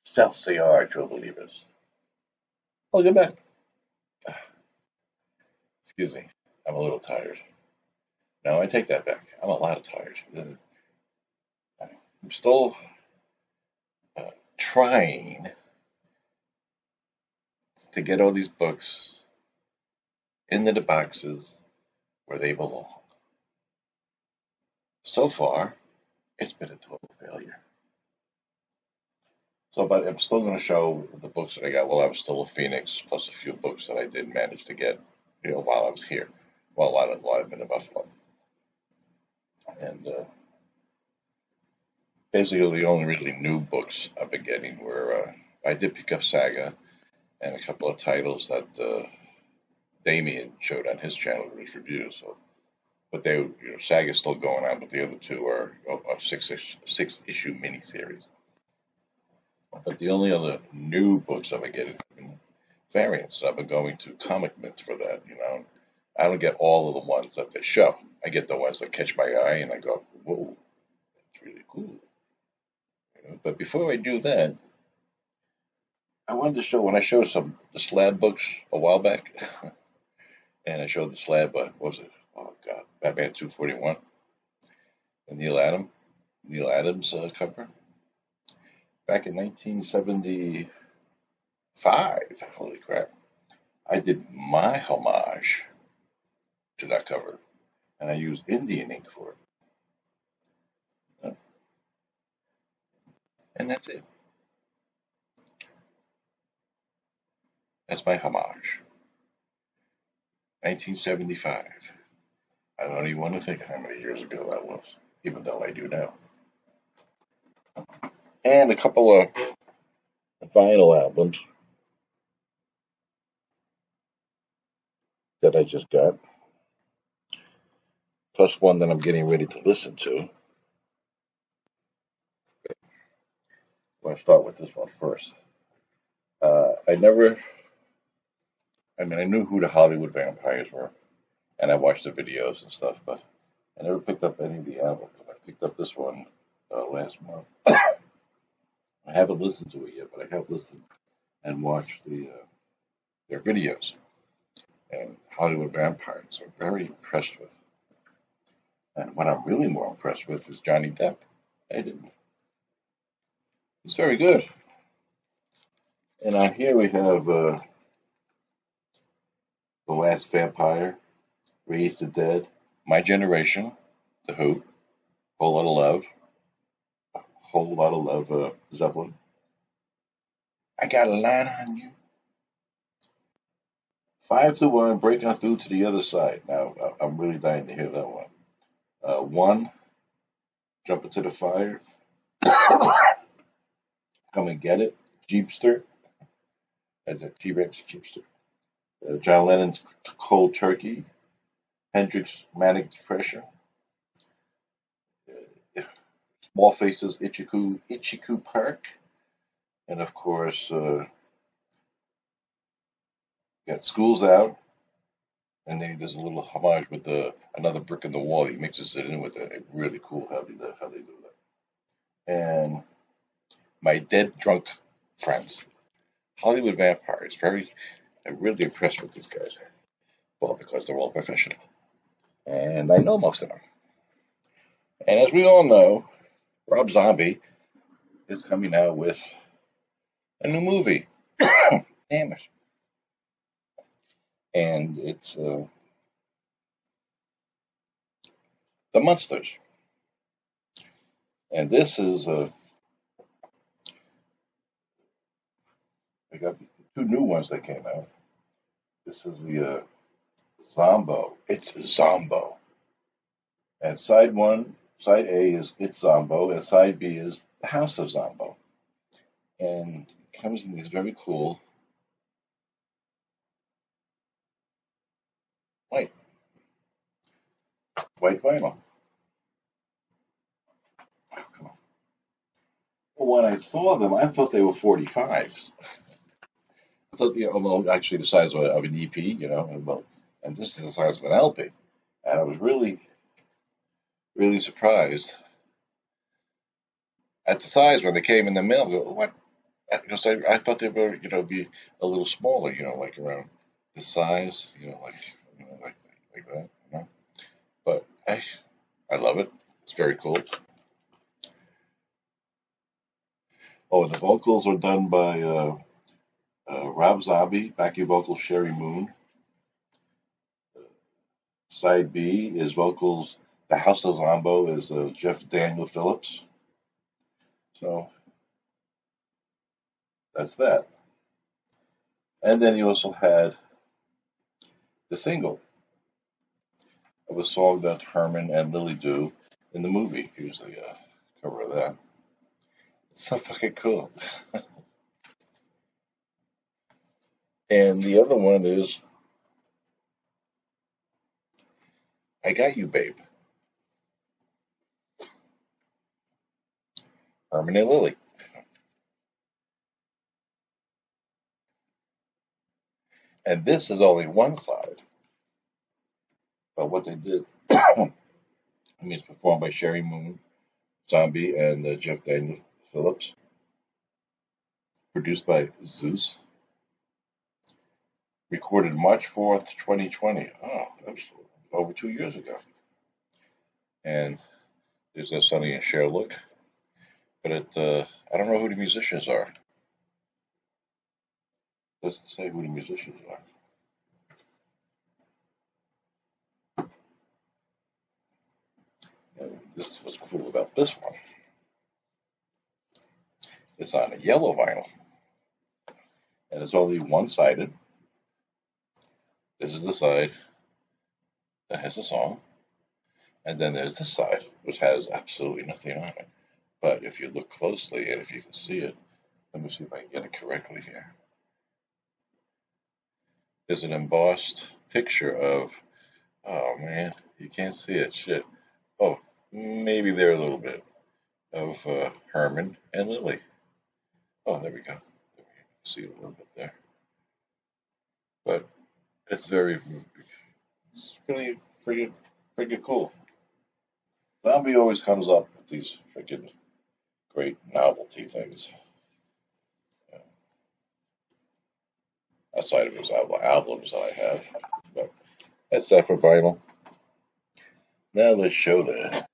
Excelsior, true believers. Welcome back. Excuse me. I'm a little tired. No, I take that back. I'm a lot tired. I'm still trying to get all these books into the boxes where they belong. So far, it's been a total failure. So, but I'm still going to show the books that I got while I was still a Phoenix, plus a few books that I did manage to get, while I was here, while I've been in Buffalo. And basically, the only really new books I've been getting were I did pick up Saga and a couple of titles that Damien showed on his channel with his reviews. So, but Saga's still going on, but the other two are a six issue miniseries. But the only other new books I've been getting have been variants. I've been going to Comic Mint for that. I don't get all of the ones that they show. I get the ones that catch my eye, and I go, "Whoa, that's really cool." But before I do that, I wanted to show when I showed the slab books a while back, and I showed the slab. What was it? Oh God, Batman 241, the Neil Adams cover back in 1975. Holy crap! I did my homage to that cover, and I used Indian ink for it. And that's it. That's my homage. 1975. I don't even want to think how many years ago that was, even though I do now. And a couple of vinyl albums that I just got, plus one that I'm getting ready to listen to. I want to start with this one first. I knew who the Hollywood Vampires were, and I watched the videos and stuff, but I never picked up any of the albums. I picked up this one last month. I haven't listened to it yet, but I have listened and watched their videos. And Hollywood Vampires are very impressed with. And what I'm really more impressed with is Johnny Depp. I didn't. He's very good. And on here we have The Last Vampire, Raise the Dead, My Generation, The Who, Whole Lot of Love, Whole Lot of Love, Zeppelin. I Got a Line on You. 5-1, Breaking Through to the Other Side. Now, I'm really dying to hear that one. One, Jump Into the Fire. Come and Get It. Jeepster. As a T-Rex Jeepster. John Lennon's Cold Turkey. Hendrix Manic Depression. Small Faces Ichiku Park. And of course, got School's Out. And then he does a little homage with another brick in the wall. He mixes it in with it. Really cool how they do that. And My Dead Drunk Friends. Hollywood Vampires. I'm really impressed with these guys. Well, because they're all professional. And I know most of them. And as we all know, Rob Zombie is coming out with a new movie. Damn it. And it's The Munsters. And this is I got two new ones that came out. This is the Zombo. It's Zombo. And side A is It's Zombo, and side B is The House of Zombo. And it comes in these very cool white vinyl. Oh, come on. Well, when I saw them, I thought they were 45s. I thought, well, actually the size of an EP, and this is the size of an LP. And I was really, really surprised at the size when they came in the mail. I go, what? Because I thought they were, be a little smaller, like around the size, like that, But I love it. It's very cool. Oh, the vocals are done by Rob Zombie, backing vocals Sherry Moon. Side B is vocals. The House of Zombo is Jeff Daniel Phillips. So that's that. And then he also had the single of a song that Herman and Lily do in the movie. Here's the cover of that. It's so fucking cool. And the other one is I Got You, Babe. Herman and Lily. And this is only one side. But what they did, I mean, it's performed by Sherry Moon, Zombie, and Jeff Daniel Phillips. Produced by Zeus. Recorded March 4th, 2020. Oh, that was over 2 years ago. And there's a Sonny and Cher look. But I don't know who the musicians are. It doesn't say who the musicians are. And this is what's cool about this one. It's on a yellow vinyl. And it's only one-sided. This is the side that has the song. And then there's this side, which has absolutely nothing on it. But if you look closely, and if you can see it, let me see if I can get it correctly here. There's an embossed picture of, oh man, you can't see it, shit. Oh, maybe there a little bit of Herman and Lily. Oh, there we go. See a little bit there. But it's it's really freaking cool. Zombie always comes up with these freaking great novelty things. Yeah, outside of his albums that I have. But that's that for vinyl. Now let's show that.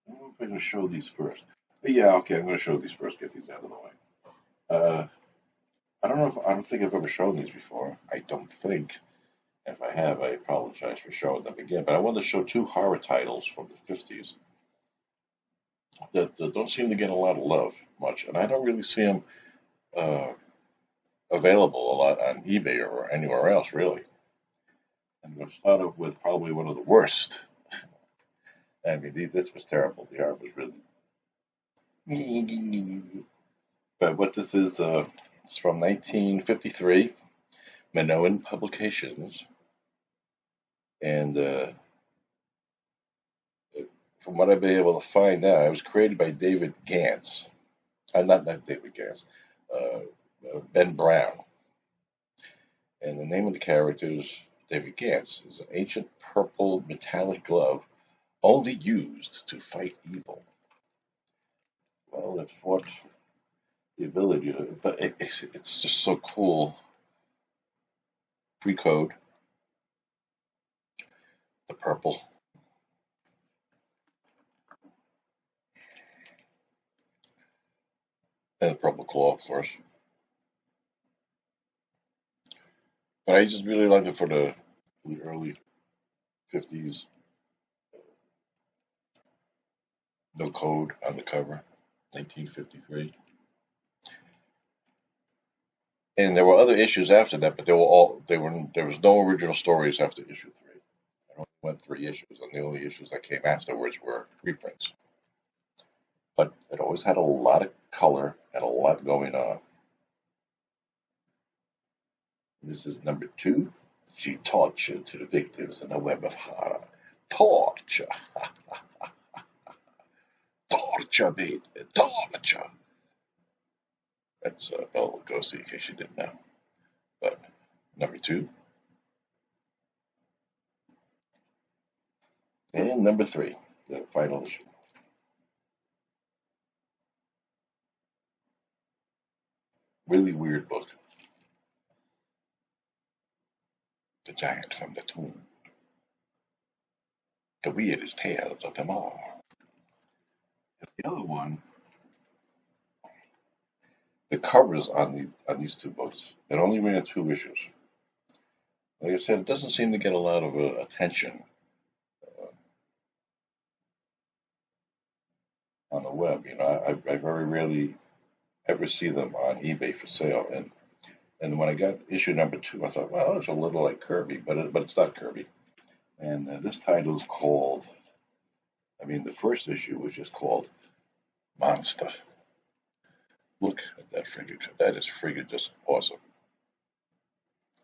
I don't know if I'm going to show these first. But yeah, okay, I'm going to show these first, get these out of the way. Uh, I don't think I've ever shown these before. I don't think. If I have, I apologize for showing them again. But I wanted to show two horror titles from the 50s that don't seem to get a lot of love much. And I don't really see them uh, available a lot on eBay or anywhere else, really. I'm going to start off with probably one of the worst. I mean, this was terrible. The art was really. But what this is, it's from 1953, Minoan Publications. And from what I've been able to find out, it was created by David Gantz. Not David Gantz, Ben Brown. And the name of the character is David Gantz. It's an ancient purple metallic glove only used to fight evil. Well, it fought the ability to, but it's just so cool. Pre-code, the purple, and the purple claw, of course. But I just really liked it for the early 50s. No code on the cover, 1953. And there were other issues after that, but there was no original stories after issue 3. I only went 3 issues, and the only issues that came afterwards were reprints. But it always had a lot of color and a lot going on. This is number 2. She tortured to the victims in a web of horror. Torture. Torture, baby. Torture. That's Bela Lugosi, in case you didn't know. But number 2. And number 3, the final issue. really weird book. The Giant from the Tomb. The weirdest tales of them all. The other one, the covers on these two books, it only ran 2 issues. Like I said, it doesn't seem to get a lot of attention on the web. I very rarely ever see them on eBay for sale. And when I got issue number 2, I thought, well, it's a little like Kirby, but it's not Kirby. And this title is called. The first issue was just called Monster. Look at that friggin'. That is friggin' just awesome.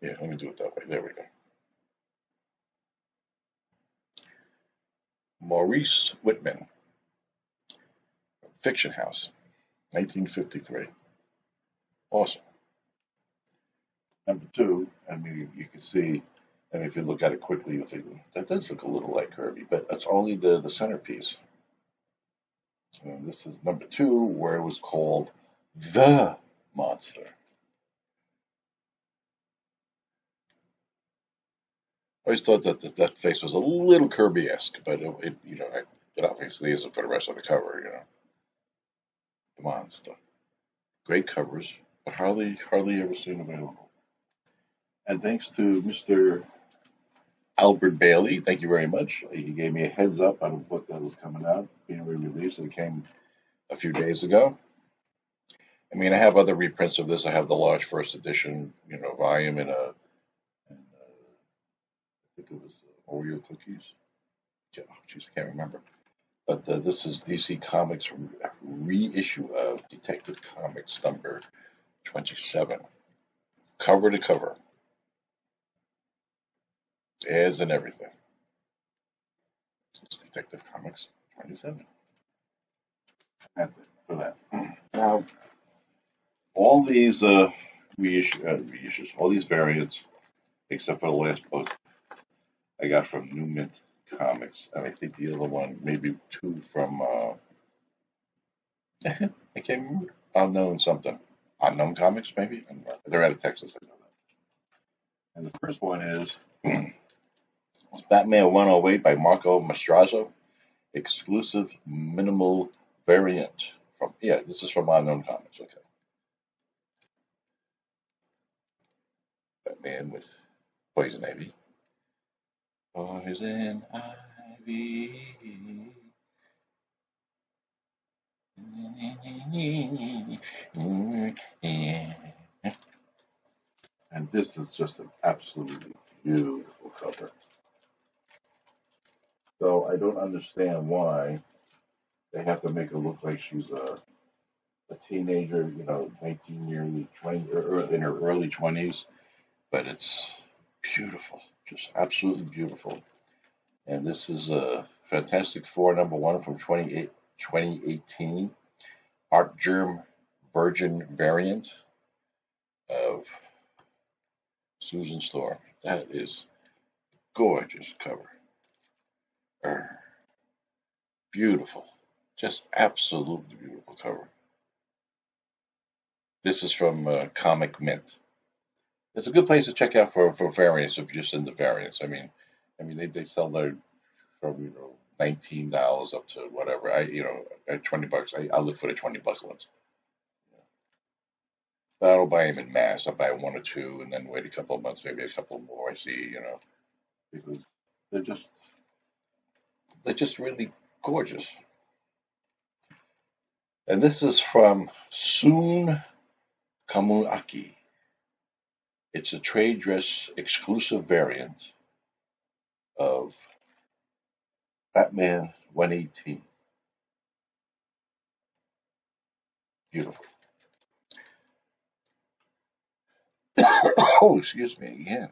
Yeah, let me do it that way. There we go. Maurice Whitman, Fiction House, 1953. Awesome. Number 2, you can see, if you look at it quickly, you think, that does look a little like Kirby, but that's only the centerpiece. And this is number 2, where it was called The Monster. I always thought that face was a little Kirby-esque, but it obviously isn't for the rest of the cover. The Monster. Great covers, but hardly ever seen available. And thanks to Mr. Albert Bailey, thank you very much. He gave me a heads up on a book that was coming out, being re-released. It came a few days ago. I have other reprints of this. I have the large first edition, volume in I think it was Oreo cookies. Oh, jeez, I can't remember. But this is DC Comics reissue of Detective Comics number 27, cover to cover, ads and everything. It's Detective Comics 27. That's it for that. Now, all these reissues, all these variants, except for the last book, I got from New Mint Comics, and I think the other one, maybe 2 from I can't remember. Unknown Comics, maybe. They're out of Texas. I know that. And the first one is Batman 108 by Marco Mastrazzo, exclusive minimal variant from. Yeah, this is from Unknown Comics. Okay. Batman with Poison Ivy. Poison Ivy. And this is just an absolutely beautiful cover. So I don't understand why they have to make her look like she's a teenager, 19 years, 20, or in her early 20s. But it's beautiful, just absolutely beautiful. And this is a Fantastic Four #1 from 2018, Art Germ Virgin variant of Susan Storm. That is gorgeous cover. Beautiful, just absolutely beautiful cover. This is from Comic Mint. It's a good place to check out for variants if you're just into variants. They sell their from $19 up to whatever. At $20, I look for the $20 ones. But I don't buy them in mass. I buy 1 or 2 and then wait a couple of months, maybe a couple more. I see, because they're just really gorgeous. And this is from Soon Kamuaki. It's a trade dress exclusive variant of Batman 118. Beautiful. Oh, excuse me again.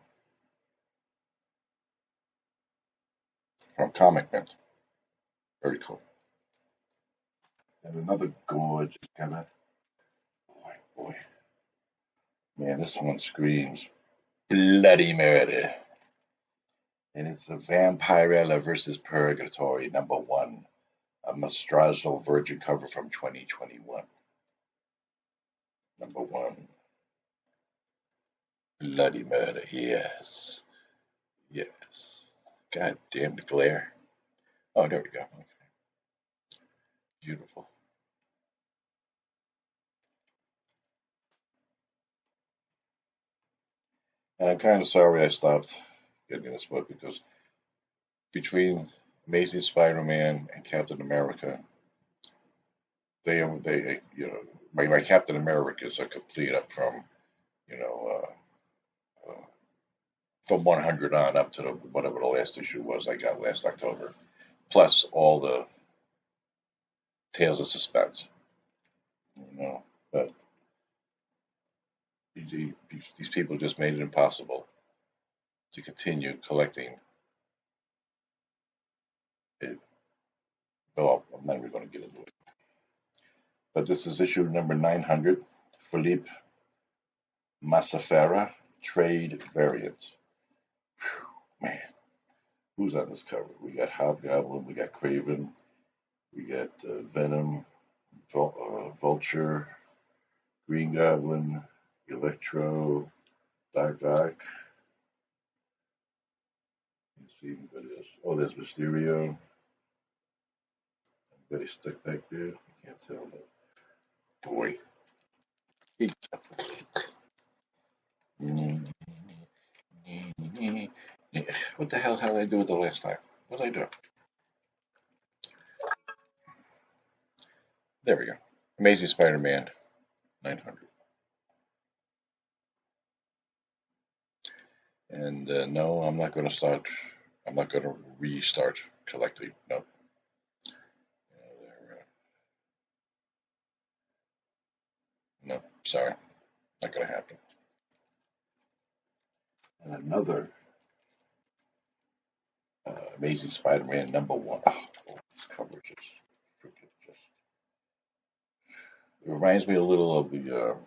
From Comic Mint. Very cool. And another gorgeous cover. Boy. Man, this one screams bloody murder. And it's a Vampirella versus Purgatory #1, a Mastrazzo Virgin cover from 2021. #1. Bloody murder, yes. Yes. God damn the glare. Oh, there we go. Okay. Beautiful. And I'm kind of sorry I stopped getting this book because between Amazing Spider-Man and Captain America, my Captain Americas are complete up from you know from 100 on up to whatever the last issue was I got last October, plus all the Tales of Suspense. You know, but these people just made it impossible to continue collecting it. Well, I'm not even going to get into it. But this is issue number 900, Philippe Massafera, Trade Variants. Man, who's on this cover? We got Hobgoblin, we got Craven, we got Venom, Vulture, Green Goblin, Electro, Dark Ock. Let's see what it is. Oh, there's Mysterio. Everybody stuck back there. I can't tell. Boy. What the hell did I do with the last time? What did I do? There we go. Amazing Spider-Man 900. And no, I'm not going to start. I'm not going to restart collecting. No. No, sorry. Not going to happen. And another Amazing Spider-Man #1. Oh, this cover just freaking just. It reminds me a little of the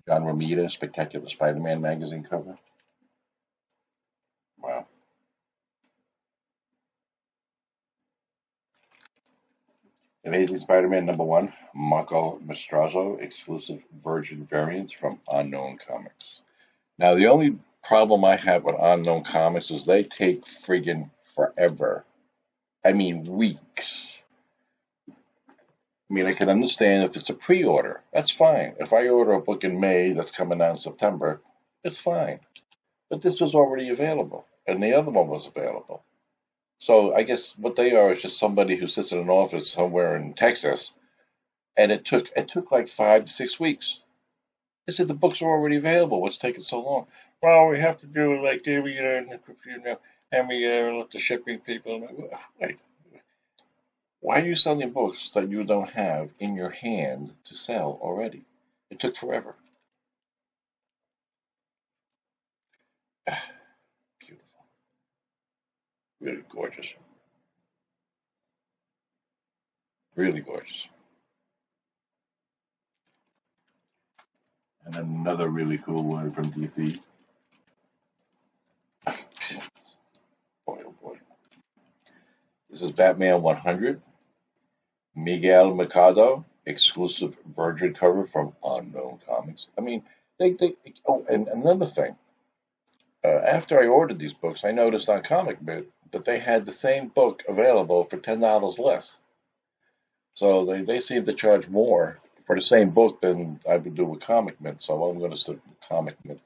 John Romita Spectacular Spider-Man magazine cover. Wow. Amazing Spider-Man #1, Marco Maestrazzo, exclusive Virgin variants from Unknown Comics. Now, the only problem I have with Unknown Comics is they take friggin' forever. I mean, weeks. I mean, I can understand if it's a pre-order. That's fine. If I order a book in May that's coming out in September, it's fine. But this was already available, and the other one was available. So I guess what they are is just somebody who sits in an office somewhere in Texas, and it took like 5 to 6 weeks. I said the books are already available. What's taking so long? Well, we have to do it like every year in the computer, and we let the shipping people. Wait, why are you selling books that you don't have in your hand to sell already? It took forever. Beautiful, really gorgeous, really gorgeous. And another really cool one from DC. Boy, oh boy. This is Batman 100, Miguel Mercado, exclusive Virgin cover from Unknown Comics. I mean, oh, and another thing. After I ordered these books, I noticed on Comic Bit that they had the same book available for $10 less. So they seem to charge more for the same book than I would do with Comic Mint. So I'm going to stick with Comic Mint.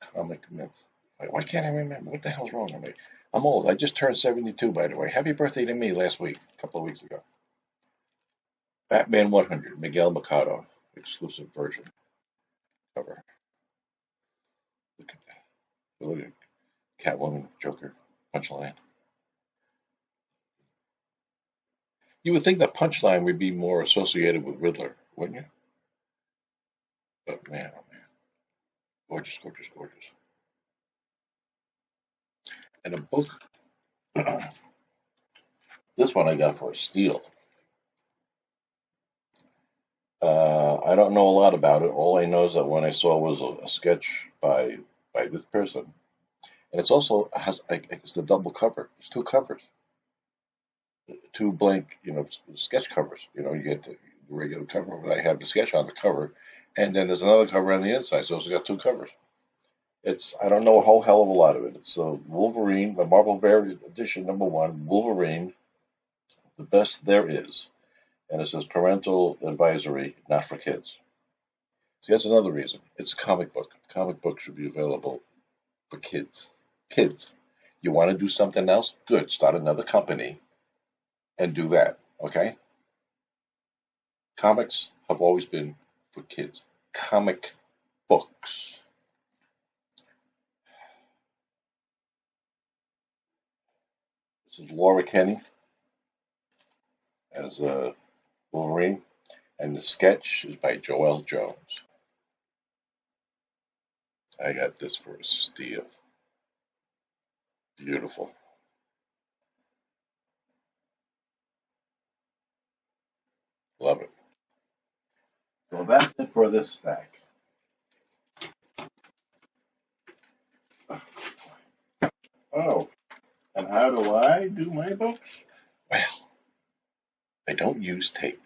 Comic Mint. Why can't I remember? What the hell's wrong with me? I'm old. I just turned 72, by the way. Happy birthday to me last week, a couple of weeks ago. Batman 100, Miguel Mercado, exclusive version cover. Look at that. Look at Catwoman, Joker, Punchline. You would think that Punchline would be more associated with Riddler, wouldn't you? But man, oh man, gorgeous, gorgeous, gorgeous. And a book. This one I got for a steal. I don't know a lot about it. All I know is that when I saw was a sketch by this person, and it's also has it's the double cover. It's two covers, two blank sketch covers. You get the regular cover, but I have the sketch on the cover, And then there's another cover on the inside, so it's got two covers. I don't know a whole hell of a lot of it. It's Wolverine, the Marvel Variant Edition #1, Wolverine, the best there is. And it says parental advisory, not for kids. See, that's another reason. It's a comic book. Comic book should be available for kids. Kids. You want to do something else? Good. Start another company and do that. Okay? Comics have always been for kids. Comic books. This is Laura Kenny as Wolverine, and the sketch is by Joel Jones. I got this for a steal. Beautiful. Love it. So that's it for this stack. Oh, and how do I do my books? Well, I don't use tape.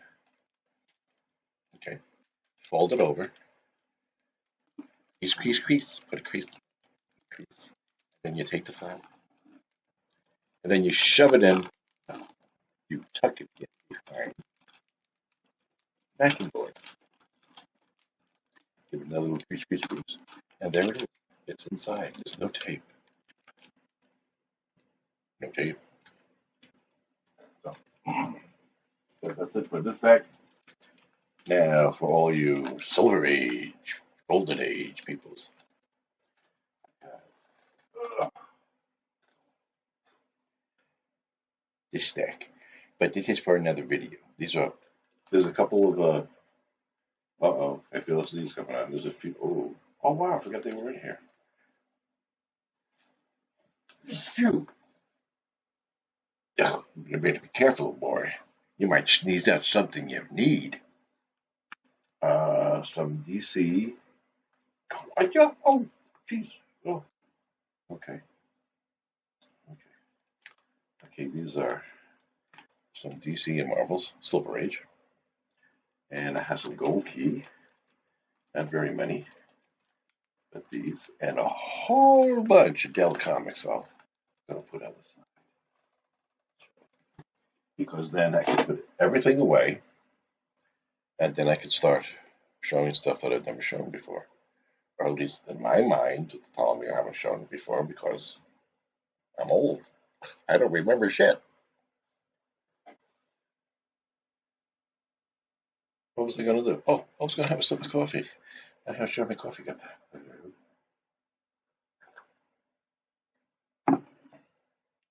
Okay, fold it over. Crease, crease, crease. Put a crease, crease. Then you take the file, and then you shove it in. You tuck it in behind backing board. Give it another little crease, crease, crease, and there it is. It's inside. There's no tape. No tape. So, so that's it for this stack. Now, for all you Silver Age, Golden Age peoples, this stack. But this is for another video. There's a couple of, I feel these coming on. There's a few, oh wow, I forgot they were in here. There's a few. Ugh, you better be careful, boy. You might sneeze out something you need. Some DC. Oh, yeah, oh, jeez. Oh, okay. Okay, these are some DC and Marvels, Silver Age. And it has some gold key. Not very many, but these. And a whole bunch of Dell comics I'm going to put on the side. Because then I can put everything away, and then I can start showing stuff that I've never shown before. Or at least in my mind, it's telling me I haven't shown it before because I'm old. I don't remember shit. What was I going to do? Oh, I was going to have a sip of coffee. I have to have my coffee cup.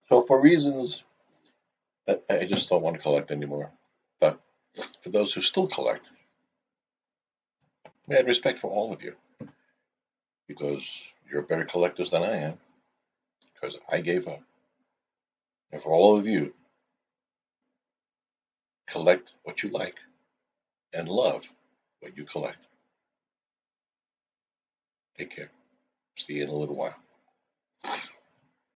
So for reasons that I just don't want to collect anymore. But for those who still collect, I had respect for all of you because you're better collectors than I am because I gave up. And for all of you, collect what you like and love what you collect. Take care. See you in a little while.